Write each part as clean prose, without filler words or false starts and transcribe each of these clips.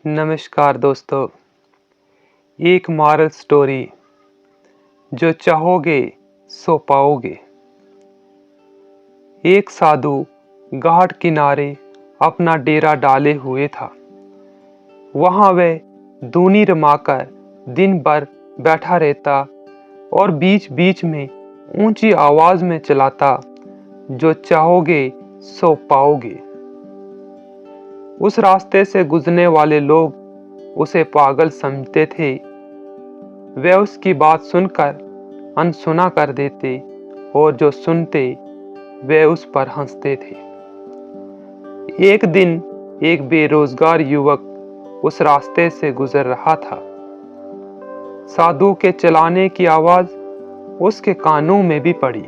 नमस्कार दोस्तों। एक मॉरल स्टोरी, जो चाहोगे सो पाओगे। एक साधु घाट किनारे अपना डेरा डाले हुए था। वहां वह धूनी रमाकर दिन भर बैठा रहता और बीच बीच में ऊंची आवाज में चिल्लाता, जो चाहोगे सो पाओगे। उस रास्ते से गुजरने वाले लोग उसे पागल समझते थे। वे उसकी बात सुनकर अनसुना कर देते और जो सुनते वे उस पर हंसते थे। एक दिन एक बेरोजगार युवक उस रास्ते से गुजर रहा था। साधु के चिल्लाने की आवाज उसके कानों में भी पड़ी,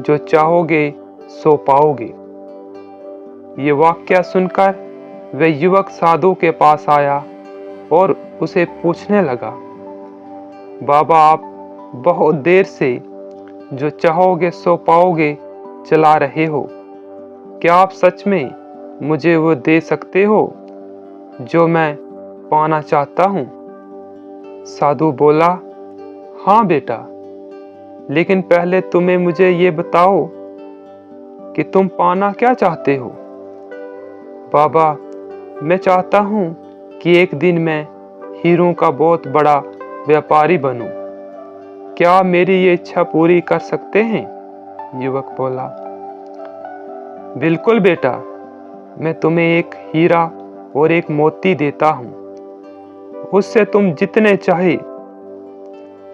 जो चाहोगे सो पाओगे। ये वाक्य सुनकर वह युवक साधु के पास आया और उसे पूछने लगा, बाबा, आप बहुत देर से जो चाहोगे सो पाओगे चला रहे हो। क्या आप सच में मुझे वो दे सकते हो जो मैं पाना चाहता हूँ? साधु बोला, हाँ बेटा, लेकिन पहले तुम्हें मुझे ये बताओ कि तुम पाना क्या चाहते हो। बाबा, मैं चाहता हूँ कि एक दिन मैं हीरों का बहुत बड़ा व्यापारी बनूं। क्या आप मेरी ये इच्छा पूरी कर सकते हैं? युवक बोला, बिल्कुल बेटा, मैं तुम्हें एक हीरा और एक मोती देता हूँ। उससे तुम जितने चाहे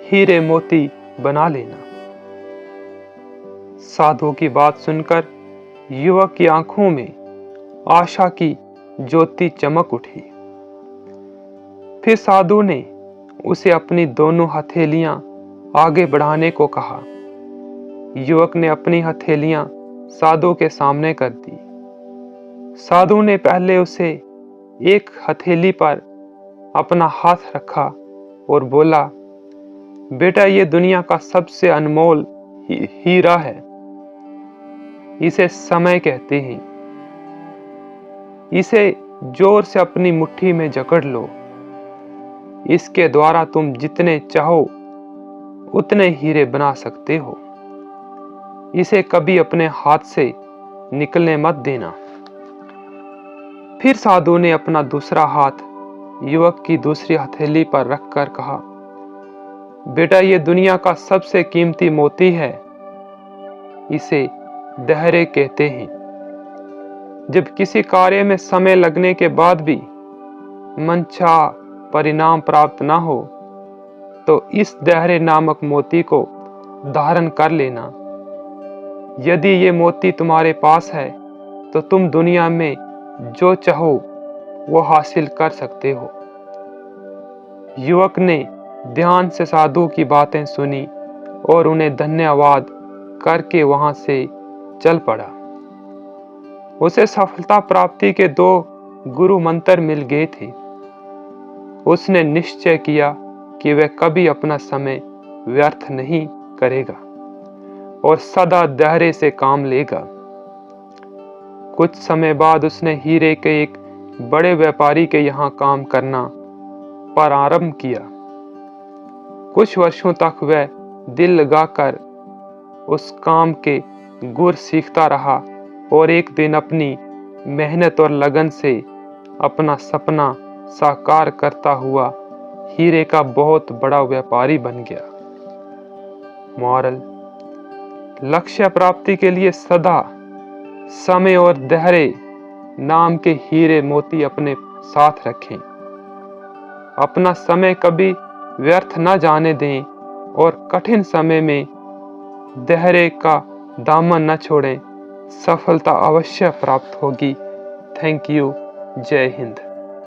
हीरे मोती बना लेना। साधु की बात सुनकर युवक की आंखों में आशा की ज्योति चमक उठी। फिर साधु ने उसे अपनी दोनों हथेलियां आगे बढ़ाने को कहा। युवक ने अपनी हथेलियां साधु के सामने कर दी। साधु ने पहले उसे एक हथेली पर अपना हाथ रखा और बोला, बेटा, ये दुनिया का सबसे अनमोल हीरा है। इसे समय कहते हैं। इसे जोर से अपनी मुट्ठी में जकड़ लो। इसके द्वारा तुम जितने चाहो उतने हीरे बना सकते हो। इसे कभी अपने हाथ से निकलने मत देना। फिर साधु ने अपना दूसरा हाथ युवक की दूसरी हथेली पर रखकर कहा, बेटा, ये दुनिया का सबसे कीमती मोती है। इसे दहरे कहते हैं। जब किसी कार्य में समय लगने के बाद भी मनचाहा परिणाम प्राप्त न हो, तो इस दहरे नामक मोती को धारण कर लेना। यदि ये मोती तुम्हारे पास है तो तुम दुनिया में जो चाहो वो हासिल कर सकते हो। युवक ने ध्यान से साधु की बातें सुनी और उन्हें धन्यवाद करके वहां से चल पड़ा। उसे सफलता प्राप्ति के 2 गुरु मंत्र मिल गए थे। उसने निश्चय किया कि वह कभी अपना समय व्यर्थ नहीं करेगा और सदा धैर्य से काम लेगा। कुछ समय बाद उसने हीरे के एक बड़े व्यापारी के यहाँ काम करना प्रारंभ किया। कुछ वर्षों तक वह दिल लगाकर उस काम के गुर सीखता रहा और एक दिन अपनी मेहनत और लगन से अपना सपना साकार करता हुआ हीरे का बहुत बड़ा व्यापारी बन गया। मॉरल: लक्ष्य प्राप्ति के लिए सदा समय और धैर्य नाम के हीरे मोती अपने साथ रखें। अपना समय कभी व्यर्थ न जाने दें और कठिन समय में धैर्य का दामन न छोड़ें। सफलता अवश्य प्राप्त होगी। Thank you. जय हिंद।